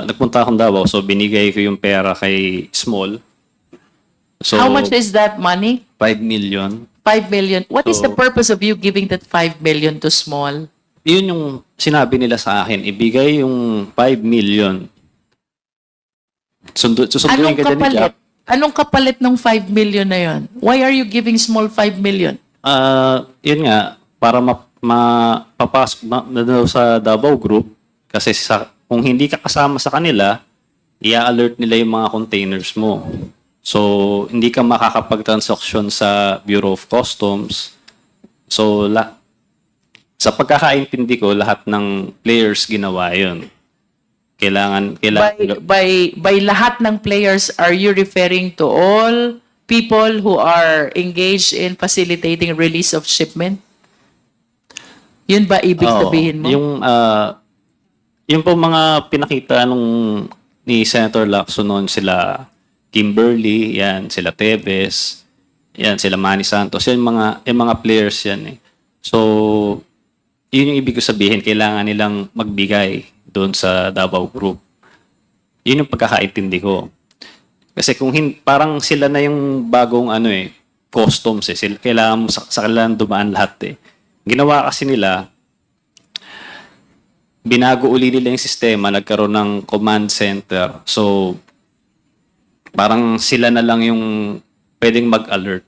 nagpunta akong Davao, so binigay ko yung pera kay Small. So, How much is that money? 5 million. 5 million. What is the So- purpose of you giving that 5 million to Small? Yun yung sinabi nila sa akin, ibigay yung 5 million. Susunduin Anong ka dyan ni kapalit? Jack. Anong kapalit ng 5 million na yon? Why are you giving Small 5 million? Yun nga, para mapapasok na daw sa Davao Group, kasi kung hindi ka kasama sa kanila, i-alert nila yung mga containers mo. So, hindi ka makakapag-transaction sa Bureau of Customs. So, sa pagkakaintindi ko, lahat ng players ginawa yun. Kailangan By lahat ng players, are you referring to all people who are engaged in facilitating release of shipment? Yun ba ibig sabihin mo? Yung po mga pinakita ni Senator Lacson noon, sila Kimberly, yan, sila Tevez, yan, sila Manny Santos, yung mga players yan eh. So, yun yung ibig ko sabihin, kailangan nilang magbigay doon sa Davao Group. Yun yung pagkakaintindi ko. Kasi kung parang sila na yung bagong customs eh. Kailangan sa kailangan dumaan lahat eh. Ginawa kasi nila, binago uli nila yung sistema, nagkaroon ng command center. So, parang sila na lang yung pwedeng mag-alert.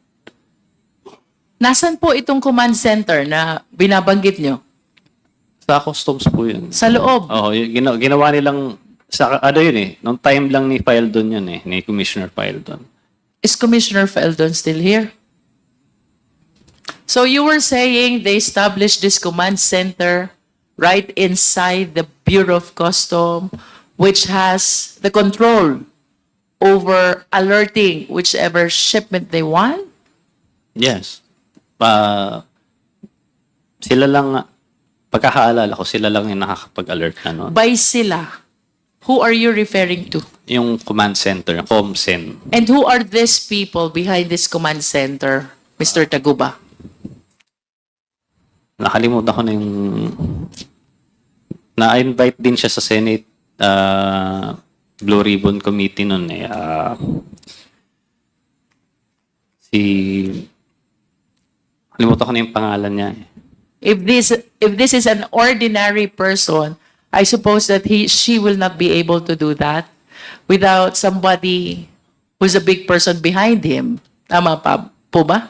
Nasan po itong command center na binabanggit nyo? Sa customs po yun. Sa loob. Oo, ginawa nilang, yun eh, nung time lang ni Fildon yun eh, ni Commissioner Fildon. Is Commissioner Feldon still here? So you were saying they established this command center right inside the Bureau of Customs, which has the control over alerting whichever shipment they want? Yes. Sila lang, pagkakaalala ko, sila lang yung nakakapag-alert na noon. By sila, who are you referring to? Yung command center, yung ComCen. And who are these people behind this command center, Mr. Taguba? Nakalimutan ko na yung... Na-invite din siya sa Senate Blue Ribbon Committee noon eh. Nakalimutan ko na yung pangalan niya eh. If this is an ordinary person, I suppose that she will not be able to do that without somebody who's a big person behind him. Tama pa po ba?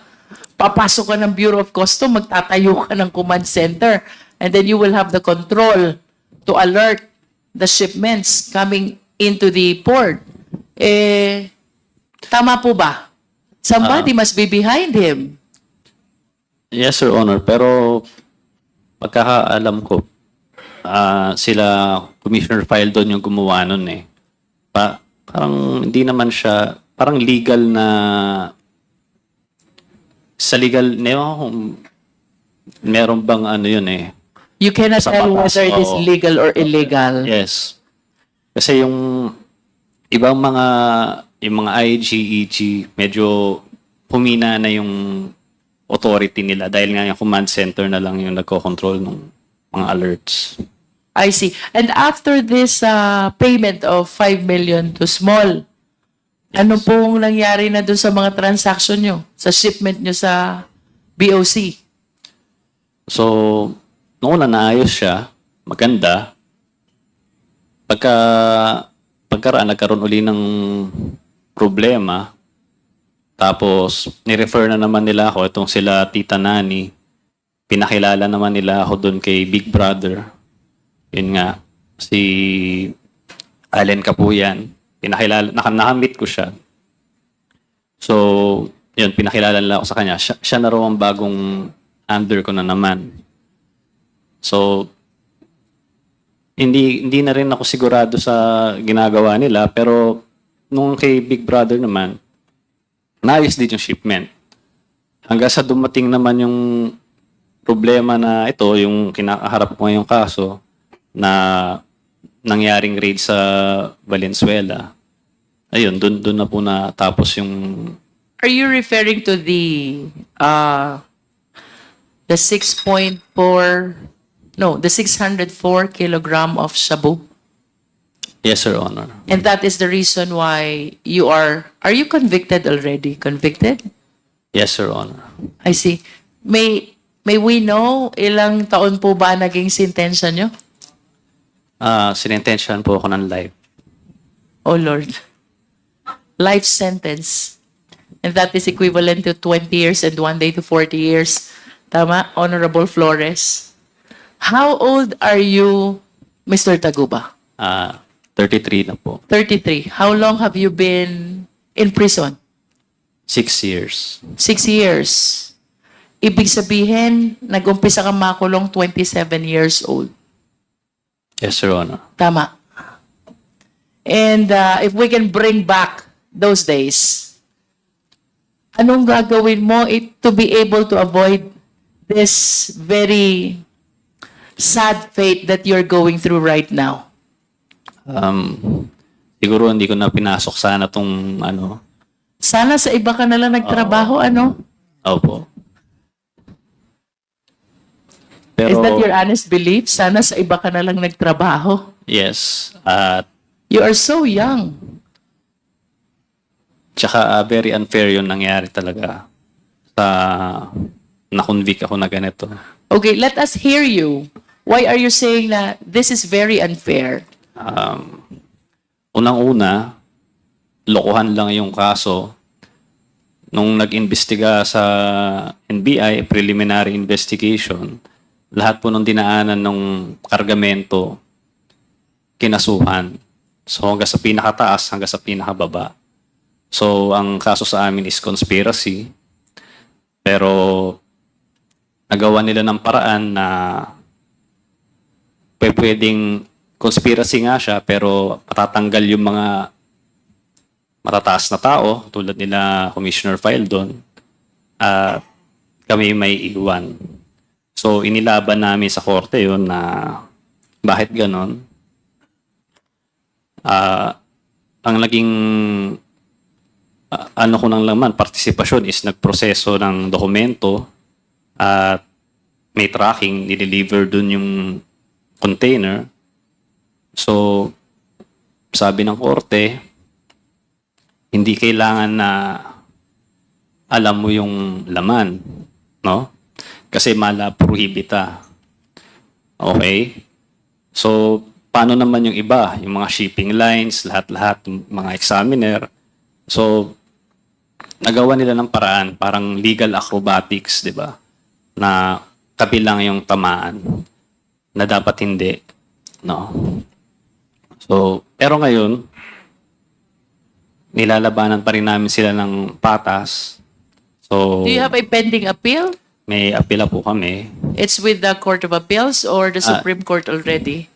Papasok ka ng Bureau of Customs, magtatayo ka ng command center, and then you will have the control to alert the shipments coming into the port. Tama po ba? Somebody must be behind him. Yes, Your Honor. Pero pagkakaalam ko, sila Commissioner Fildon yung gumawa nun eh. Parang hindi naman siya, parang legal na, sa legal, meron bang yun eh. You cannot Sa tell batas, whether it is oo. legal or illegal. Yes. Kasi yung ibang yung mga IG, EG, medyo humina na yung authority nila dahil nga yung command center na lang yung nagko-control ng mga alerts. I see. And after this payment of 5 million to Small, ano pong nangyari na doon sa mga transaction nyo? Sa shipment nyo sa BOC? So, noong una naayos siya, maganda. Nagkaroon uli ng problema. Tapos, nirefer na naman nila ako, itong sila Tita Nani. Pinakilala naman nila ako doon kay Big Brother. Yun nga, si Allen Kapuyan. Nakamit ko siya. So, yun, pinakilala nila ako sa kanya. Siya na raw ang bagong under ko na naman. So, hindi na rin ako sigurado sa ginagawa nila, pero nung kay Big Brother naman, naayos din yung shipment. Hanggang sa dumating naman yung problema na ito, yung kinakaharap ko ngayong kaso, na nangyaring raid sa Valenzuela. Ayun, doon na po natapos yung... Are you referring to the 604 kilogram of shabu? Yes, Your Honor. And that is the reason why are you convicted already? Convicted? Yes, Your Honor. I see. May we know ilang taon po ba naging sentensya nyo? Sinintensyahan po ako ng life. Oh Lord. Life sentence. And that is equivalent to 20 years and 1 day to 40 years. Tama, Honorable Flores? How old are you, Mr. Taguba? 33 na po. 33. How long have you been in prison? 6 years. 6 years. Ibig sabihin, nag-umpisa kang makulong 27 years old. Yes, Your Honor. Tama. And if we can bring back those days, anong gagawin mo to be able to avoid this very sad fate that you're going through right now? Siguro hindi ko na pinasok sana tong ano. Sana sa iba ka na lang nagtrabaho, ano? Opo. Is Pero, that your honest belief? Sana sa iba ka na lang nagtrabaho? yes. At You are so young. tsaka very unfair yung nangyari talaga sa na-convict ako na ganito. Okay, let us hear you. Why are you saying that this is very unfair? Unang-una, lokohan lang yung kaso. Nung nag-imbestiga sa NBI, preliminary investigation, lahat po nung dinaanan ng kargamento, kinasuhan. So hanggang sa pinakataas, hanggang sa pinakababa. So ang kaso sa amin is conspiracy. Pero nagawa nila ng paraan na pwedeng conspiracy nga siya pero matatanggal yung mga matataas na tao tulad nila Commissioner Fildon at kami may iwan. So inilaban namin sa korte yun na bakit ganon. Ang naging ano ko nang laman, partisipasyon is nagproseso ng dokumento at may tracking, nideliver dun yung container. So, sabi ng korte, hindi kailangan na alam mo yung laman, no? Kasi mala prohibita. Okay? So, paano naman yung iba? Yung mga shipping lines, lahat-lahat, yung mga examiner. So, nagawa nila ng paraan, parang legal acrobatics, di ba? Na kabilang yung tamaan na dapat hindi, no? So, pero ngayon, nilalabanan pa rin namin sila ng patas. So, Do you have a pending appeal? may apela po kami. It's with the Court of Appeals or the Supreme Court already?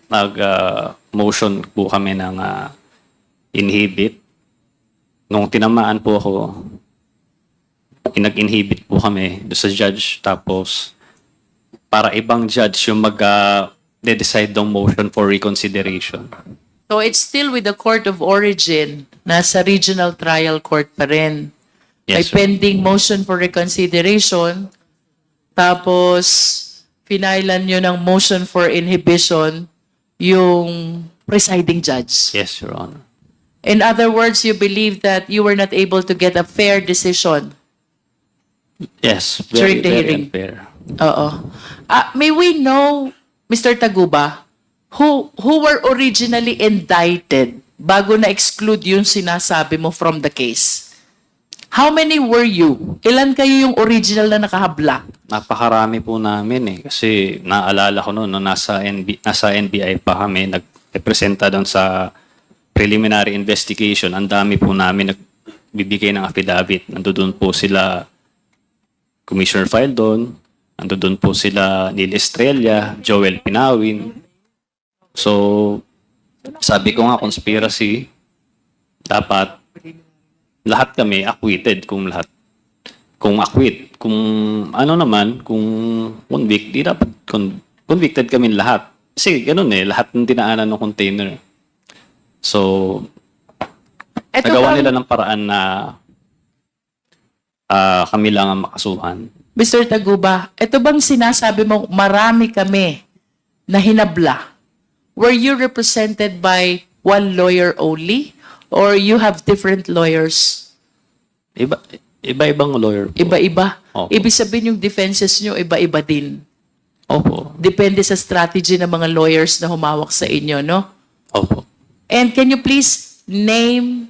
Motion po kami ng inhibit. Nung tinamaan po ako, nag-inhibit po kami doon sa judge. Tapos, para ibang judge yung mag-decide ng motion for reconsideration. So it's still with the Court of Origin, nasa Regional Trial Court pa rin. May Yes, sir. pending motion for reconsideration, tapos finailan nyo ng motion for inhibition yung presiding judge. Yes, Your Honor. In other words, you believe that you were not able to get a fair decision. Yes, During very, the very hearing. unfair. Oo. May we know, Mr. Taguba, who were originally indicted bago na-exclude yung sinasabi mo from the case? How many were you? Ilan kayo yung original na nakahabla? Napakarami po namin kasi naalala ko noon, nasa NBI pa kami, nag-presenta doon sa preliminary investigation. Ang dami po namin nagbibigay ng affidavit. Nandoon po sila Commissioner Fildon, nandoon po sila Neil Estrella, Joel Pinawin. So, sabi ko nga conspiracy, dapat lahat kami acquitted kung lahat. Kung acquit, kung ano naman, kung convict, di dapat convicted kami lahat. Kasi ganun lahat ng dinaanan ng container. So, Eto nagawa bang- nila ng paraan na kami lang ang makasuhan. Mr. Taguba, ito bang sinasabi mo marami kami na hinabla? Were you represented by one lawyer only? Or you have different lawyers? Iba-ibang lawyer po. Iba-iba. Opo. Ibig sabihin yung defenses nyo, iba-iba din. Opo. Depende sa strategy ng mga lawyers na humawak sa inyo, no? Opo. And can you please name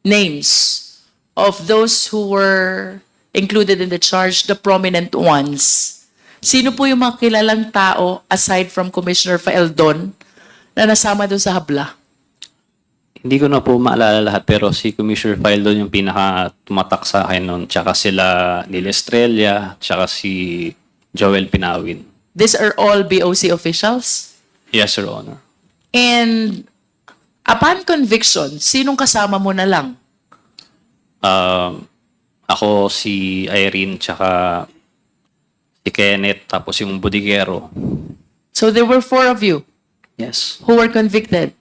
names of those who were included in the charge, the prominent ones? Sino po yung mga kilalang tao aside from Commissioner Faeldon na nasama doon sa habla? Hindi ko na po maalala lahat pero si Commissioner Faeldon yung pinaka tumatak sa akin noon. Tsaka sila Nila Estrella, tsaka si Joel Pinawin. These are all BOC officials? Yes, Your Honor. And upon conviction, sinong kasama mo na lang? Ako, si Irene, tsaka si Kenneth, tapos yung Budigero. So there were 4 of you Yes. who were convicted.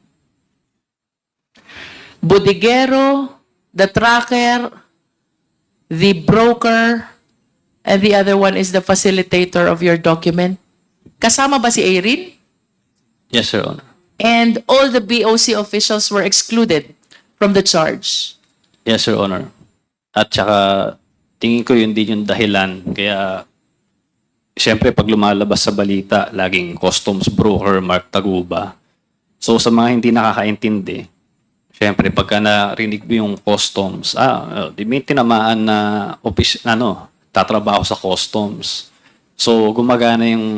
Budigero, the tracker, the broker, and the other one is the facilitator of your document. Kasama ba si Irene? Yes, Your Honor. And all the BOC officials were excluded from the charge. Yes, Your Honor. At tsaka, tingin ko yun din yung dahilan. Kaya, siyempre, pag lumalabas sa balita, laging customs broker Mark Taguba. So, sa mga hindi nakakaintindi, siyempre, pagka narinig mo yung customs, di may tinamaan na tatrabaho sa customs. So, gumagana yung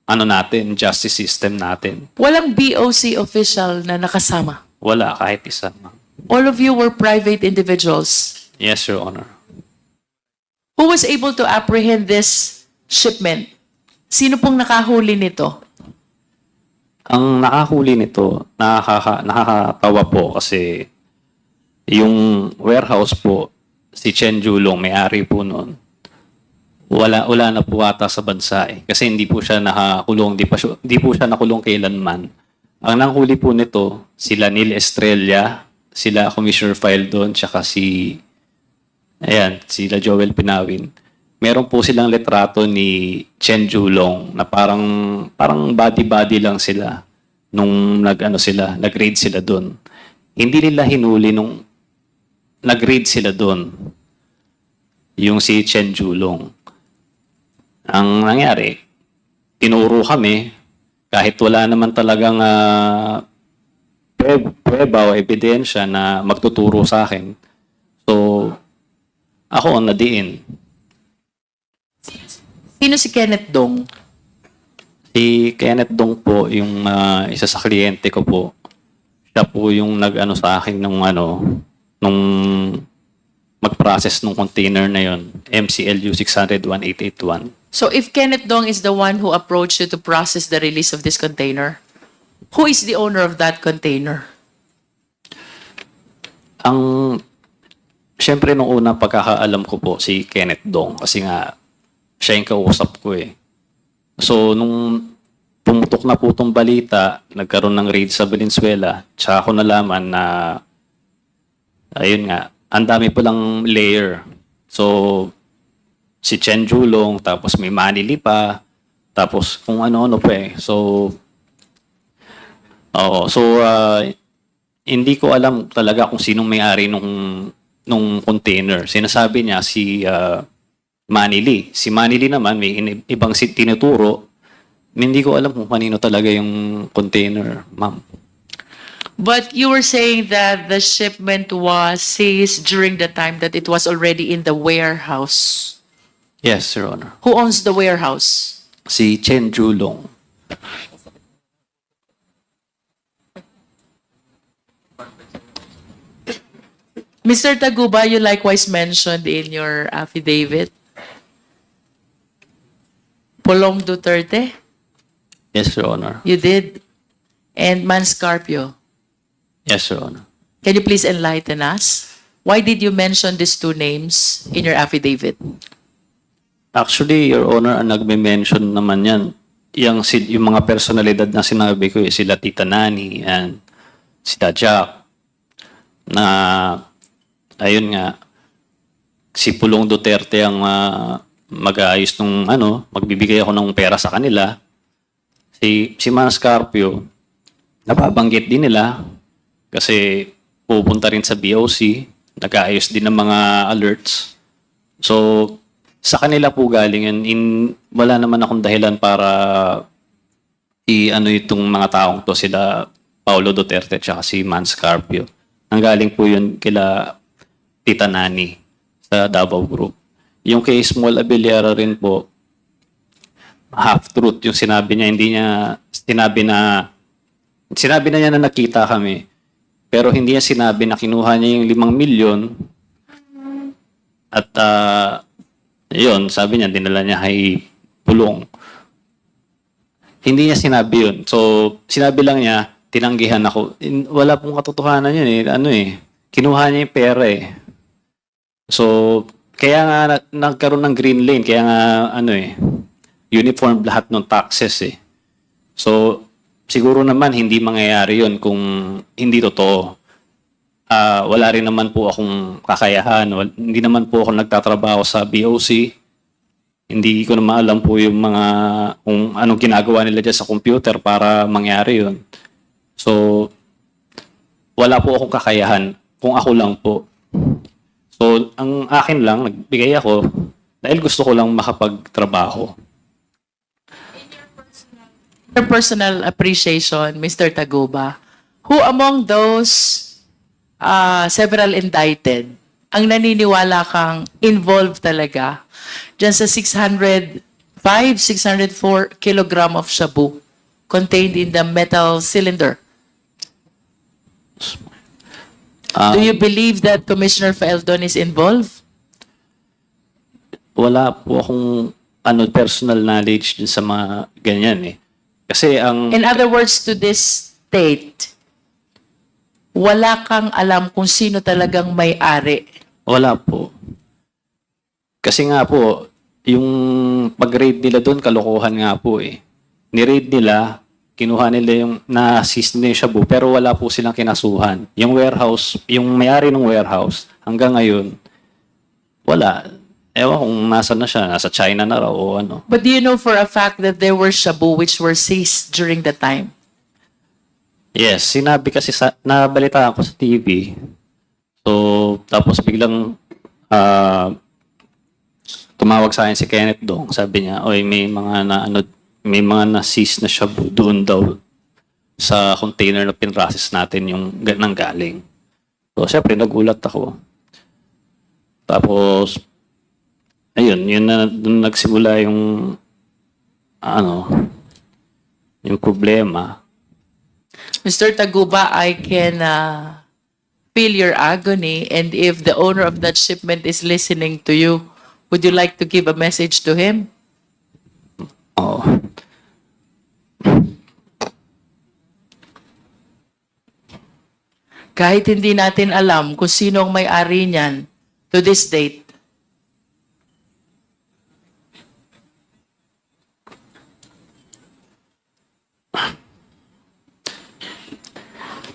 natin, justice system natin. Walang BOC official na nakasama. Wala, kahit isa. All of you were private individuals. Yes, Your Honor. Who was able to apprehend this shipment? Sino pong nakahuli nito? Ang nakahuli nito, nakakatawa po kasi yung warehouse po, si Chen Julong, may-ari po noon, wala na po ata sa bansa eh. Kasi hindi po siya nakakulong, hindi po siya nakulong kailanman. Ang nanghuli po nito, sila Nil Estrella, sila Commissioner Faeldon, tsaka sila Joel Pinawin. Meron po silang litrato ni Chen Julong na parang body-body lang sila nung nag-raid sila doon. Hindi nila hinuli nung nag-raid sila doon. Yung si Chen Julong. Ang nangyari, tinuro kami kahit wala naman talagang prueba o ebidensya na magtuturo sa akin. So, ako ang nadiin. Sino si Kenneth Dong? Si Kenneth Dong po, yung isa sa kliyente ko po. Siya po yung sa akin nung mag-process nung container na yon, MCLU 600-1881. So if Kenneth Dong is the one who approached you to process the release of this container, who is the owner of that container? Siyempre nung una pagkakaalam ko po si Kenneth Dong kasi nga siya yung kausap ko eh. So nung pumutok na po itong balita, nagkaroon ng raid sa Valenzuela, tsaka ako nalaman na ayun nga, ang dami palang layer. So si Chen Julong, tapos may Manili pa, tapos kung ano-ano pa eh. So hindi ko alam talaga kung sinong may-ari nung container. Sinasabi niya si Manili. Si Manili naman may ibang tinuturo. Hindi ko alam kung kanino talaga yung container, ma'am. But you were saying that the shipment was seized during the time that it was already in the warehouse. Yes, Your Honor. Who owns the warehouse? Si Chen Julong. Mr. Taguba, you likewise mentioned in your affidavit Polong Duterte. Yes, Your Honor. You did. And Manscarpio. Yes, Your Honor. Can you please enlighten us? Why did you mention these two names in your affidavit? Actually, Your Honor, ang nagme-mention naman yan, yung mga personalidad na sinabi ko, sila Tita Nani, and sila Jack, na, ayun nga, si Pulong Duterte ang mag-aayos nung, magbibigay ako ng pera sa kanila. Si Manscarpio, nababanggit din nila, Kasi pupunta rin sa BOC, nag-aayos din ng mga alerts. So, sa kanila po galing yun. Wala naman akong dahilan para i-ano itong mga taong to, sila Paulo Duterte at si Mans Carpio. Nanggaling po yun kila Tita Nani sa Davao Group. Yung kay Small Abiliara rin po, half-truth yung sinabi niya. Hindi niya sinabi na niya na nakita kami. Pero hindi niya sinabi na kinuha niya yung 5 milyon at yun, sabi niya, dinala niya kay Pulong. Hindi niya sinabi yun. So, sinabi lang niya, tinanggihan ako. Wala pong katotohanan yun eh. Kinuha niya yung pera eh. So, kaya nga nagkaroon ng green lane. Kaya nga, uniform lahat ng taxes eh. So, siguro naman hindi mangyayari yun kung hindi totoo. Wala rin naman po akong kakayahan. Hindi naman po ako nagtatrabaho sa BOC. Hindi ko naman alam po yung mga kung anong ginagawa nila dyan sa computer para mangyari yun. So, wala po akong kakayahan kung ako lang po. So, ang akin lang, nagbigay ako dahil gusto ko lang makapagtrabaho. Your personal appreciation, Mr. Taguba, who among those several indicted ang naniniwala kang involved talaga dyan sa 604 kilogram of shabu contained in the metal cylinder? Do you believe that Commissioner Faeldon is involved? Wala po akong personal knowledge dun sa mga ganyan eh. Kasi In other words, to this state, wala kang alam kung sino talagang may-ari. wala po. Kasi nga po, yung pag-raid nila doon, kalokohan nga po eh. Ni-raid nila, kinuha nila yung na-assist nila yung shabu, pero wala po silang kinasuhan. Yung warehouse, yung may-ari ng warehouse, hanggang ngayon, wala. Ewan kung nasa na siya, nasa China na raw o ano. But do you know for a fact that there were shabu which were seized during the time? Yes, sinabi kasi nabalitaan ko sa TV. So, tapos biglang tumawag sa akin si Kenneth Dong. Sabi niya, oy, may mga na-seize na shabu doon daw sa container na pinrocess natin yung nanggaling. So, syempre, nagulat ako. Tapos, ayun, yun na doon nagsimula yung yung problema. Mr. Taguba, I can feel your agony, and if the owner of that shipment is listening to you, would you like to give a message to him? Oo. Kahit hindi natin alam kung sino ang may-ari niyan to this date,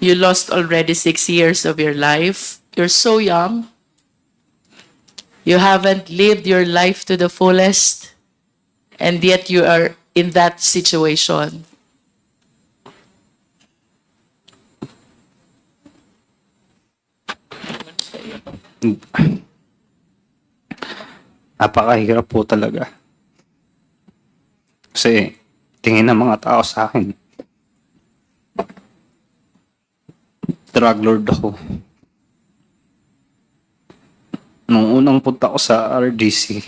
you lost already 6 years of your life. You're so young. You haven't lived your life to the fullest, and yet you are in that situation. Napakahirap po talaga. Kasi tingin ng mga tao sa akin, drug lord ako. Nung unang punta ko sa RDC,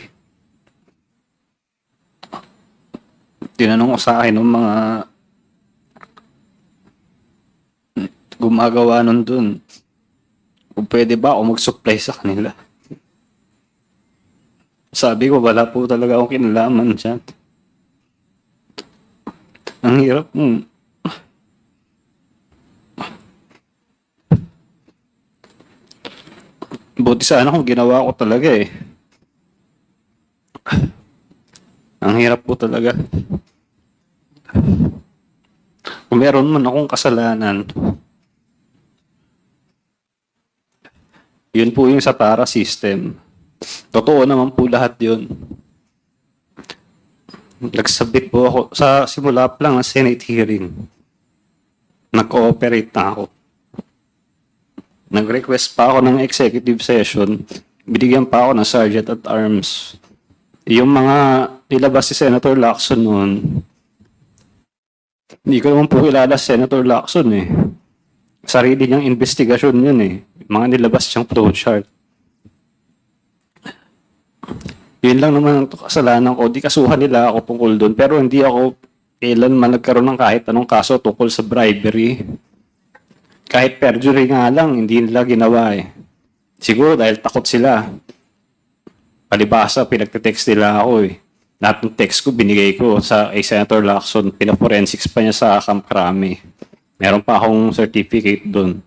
tinanong ko sa akin ng mga gumagawa nun dun, kung pwede ba ako mag-supply sa kanila. Sabi ko, wala po talaga akong kinalaman dyan. Ang hirap mo. Buti sana kung ginawa ko talaga eh. Ang hirap po talaga. Kung meron man akong kasalanan, yun po yung sa TARA system. Totoo naman po lahat yun. Nagsabit po ako sa simula pa lang ng Senate hearing. Nag-cooperate na ako. Nag-request pa ako ng executive session. Binigyan pa ako ng Sergeant at Arms. Yung mga nilabas si Senator Lacson noon, hindi ko naman po kilala si Senator Lacson eh. Sarili niyang investigasyon yun eh. Mga nilabas siyang flowchart. Yun lang naman ang kasalanan ko. Di kasuhan nila ako tungkol doon. Pero hindi ako kailanman nagkaroon ng kahit anong kaso tungkol sa bribery. Kahit perjury nga lang, hindi nila ginawa eh. Siguro dahil takot sila. Palibasa, pinagte-text nila ako eh. Lahat ng text ko, binigay ko sa Senator Lacson. Pinaforensics pa niya sa Camp Crame. Meron pa akong certificate doon.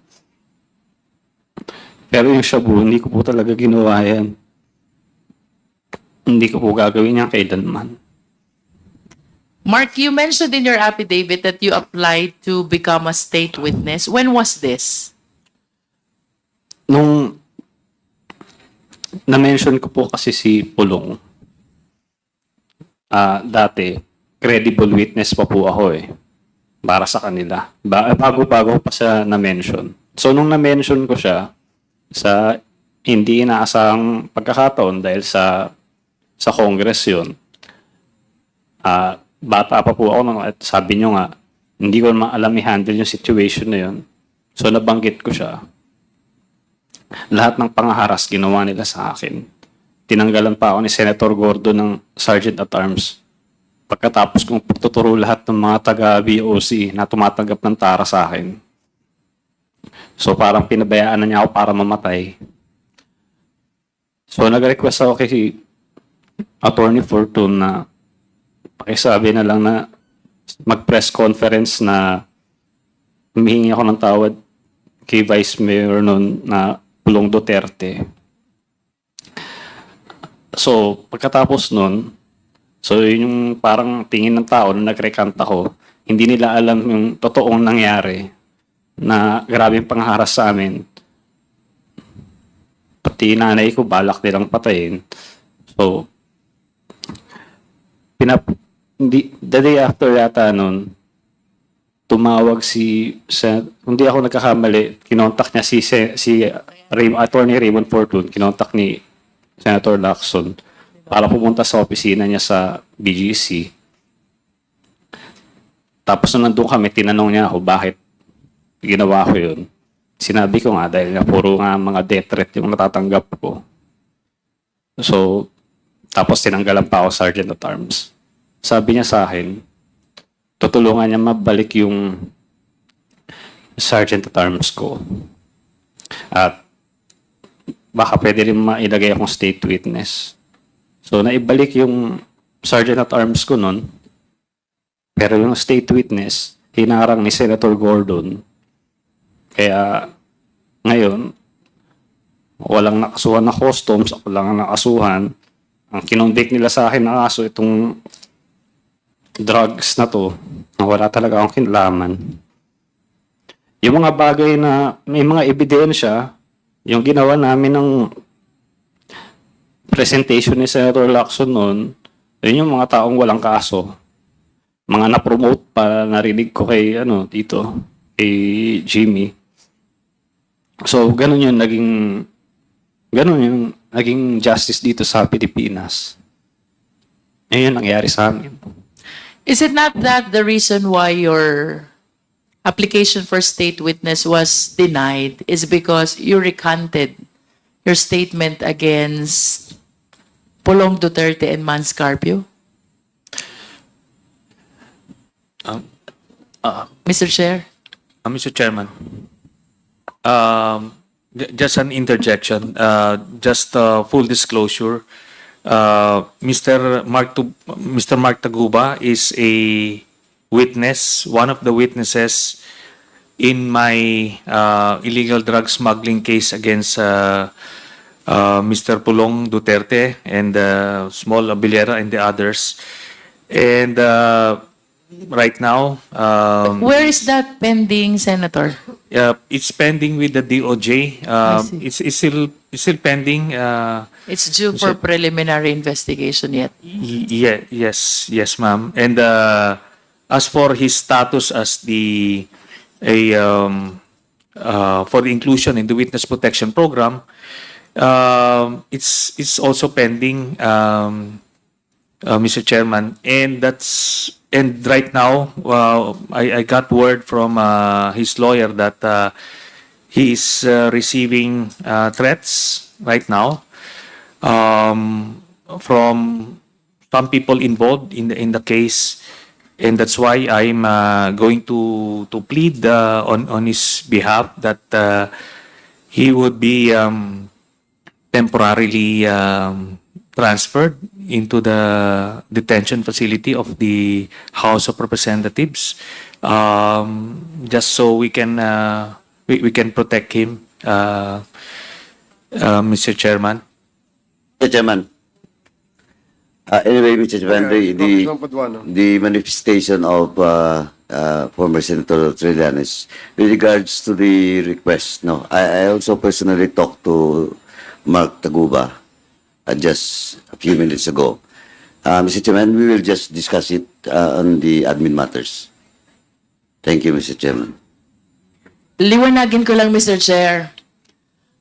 Pero yung shabu, hindi ko po talaga ginawa yan. Hindi ko po gagawin yan kailanman. Mark, you mentioned in your affidavit that you applied to become a state witness. When was this? Nung na-mention ko po kasi si Pulong, dati, credible witness pa po ako eh. Para sa kanila. Bago-bago pa siya na-mention. So, nung na-mention ko siya, sa hindi inaasang pagkakataon dahil sa Congress yun, bata pa po ako nung at sabi nyo nga, hindi ko naman alam i-handle yung situation na yun. So, nabanggit ko siya. Lahat ng pangaharas ginawa nila sa akin. Tinanggalan pa ako ni Senator Gordo ng Sergeant at Arms. Pagkatapos kong pagtuturo lahat ng mga taga-BOC na tumatanggap ng tara sa akin. So parang pinabayaan na niya ako para mamatay. So nag-request ako kay Attorney Fortune na pakisabi na lang na mag-press conference na humihingi ako ng tawad kay Vice Mayor noon na Pulong Duterte. So pagkatapos noon, so yun yung parang tingin ng tao na nag-recant ako, hindi nila alam yung totoong nangyari na grabing pangharas sa amin. Pati nanay ko balak nilang patayin. So, the day after yata nun, tumawag hindi ako nagkakamali, kinontak niya si Attorney Raymond Fortune, kinontak ni Senator Lacson para pumunta sa opisina niya sa BGC. Tapos nung nandun kami, tinanong niya ako bakit ginawa ko yun. Sinabi ko nga dahil nga puro nga mga death threat yung natatanggap ko. So, tapos tinanggalan pa ako Sergeant at Arms. Sabi niya sa akin, tutulungan niya mabalik yung Sergeant at Arms ko. At baka pwede rin mailagay akong state witness. So, naibalik yung Sergeant at Arms ko nun. Pero yung state witness, hinarang ni Senator Gordon. Kaya, ngayon, walang nakasuhan na customs, ako lang ang nakasuhan. Ang kinonvict nila sa akin na kaso, itong drugs na to, na wala talaga akong kinalaman. Yung mga bagay na may mga ebidensya, yung ginawa namin ng presentation ni Senator Lacson noon, yun yung mga taong walang kaso. Mga na-promote pa, narinig ko kay, dito, kay Jimmy. So, ganun yung naging justice dito sa Pilipinas. Ayun yung nangyari sa amin. Is it not that the reason why your application for state witness was denied is because you recanted your statement against Pulong Duterte and Mans Carpio? Mr. Chair? Mr. Chairman, just an interjection, just full disclosure. Mr. Mark Taguba is a witness, one of the witnesses in my illegal drug smuggling case against Mr. Pulong Duterte and Small Abilera and the others. And right now, Where is that pending, Senator? it's pending with the DOJ. It's still pending. It's due for preliminary investigation yet. Yes, ma'am. And as for his status as for the inclusion in the Witness Protection Program, it's also pending, Mr. Chairman, and right now, I got word from his lawyer that he is receiving threats right now from some people involved in the case, and that's why I'm going to plead on his behalf that he would be temporarily transferred into the detention facility of the House of Representatives, just so we can protect him, Mr. Chairman. Mr. Chairman. Anyway, Mr. Chairman, the manifestation of former Senator Trillanes with regards to the request, no, I also personally talked to Mark Taguba just a few minutes ago. Mr. Chairman, we will just discuss it on the admin matters. Thank you, Mr. Chairman. Liwanagin ko lang, Mr. Chair.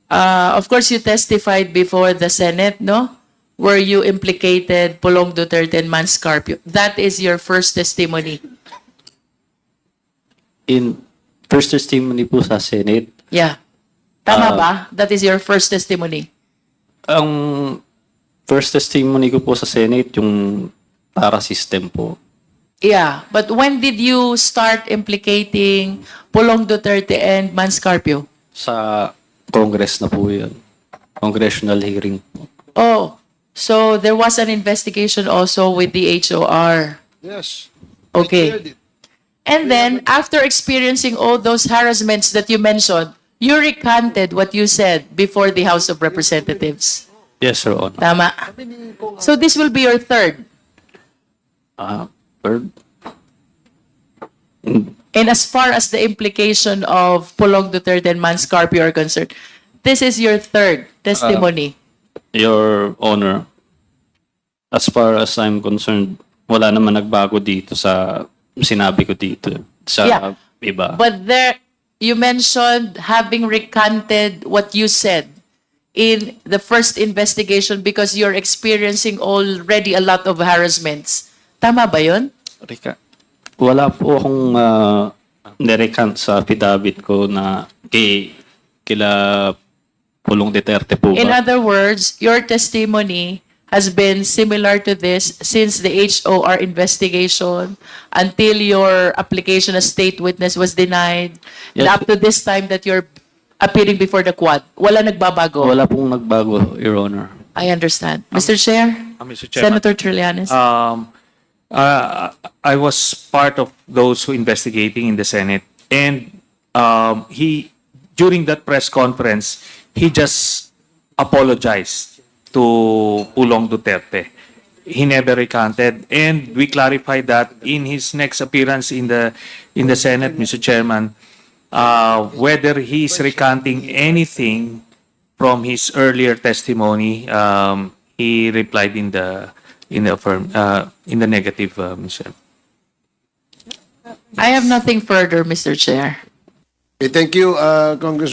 Of course, you testified before the Senate, no? Where you implicated Pulong Duterte and Mans Carpio. That is your first testimony. In first testimony po sa Senate, Yeah. Tama ba? That is your first testimony. ang first testimony ko po sa Senate, yung Tara system po. Yeah. But when did you start implicating Pulong Duterte and Mans Carpio? Sa Congress na po yun. Congressional hearing po. Oh, so there was an investigation also with the HOR. Yes. Okay. And then, after experiencing all those harassments that you mentioned, you recanted what you said before the House of Representatives. Yes, Your Honor. Tama. So this will be your third. Third, And as far as the implication of Pulong Duterte and Mans Carpio are concerned, this is your third testimony. Your Honor, as far as I'm concerned, wala naman nagbago dito sa sinabi ko dito. Sa Yeah. iba. But there, you mentioned having recanted what you said in the first investigation because you're experiencing already a lot of harassments. Tama ba yun? Rika, wala po akong nirecant sa affidavit ko na kila Pulong Duterte po In ba? other words, your testimony has been similar to this since the HOR investigation until your application as state witness was denied and Yes. up to this time that you're appearing before the Quad. Wala nagbabago. Wala pong nagbago, Your Honor. I understand. Mr. Chair? Mr. Chairman. Senator Trillanes? I was part of those who investigating in the Senate, and he, during that press conference, he just apologized to Pulong Duterte. He never recanted, and we clarified that in his next appearance in the Senate, Mr. Chairman, whether he's recanting anything from his earlier testimony. He replied in the negative, Mr. I have nothing further, Mr. Chair. Okay, thank you, Congressman.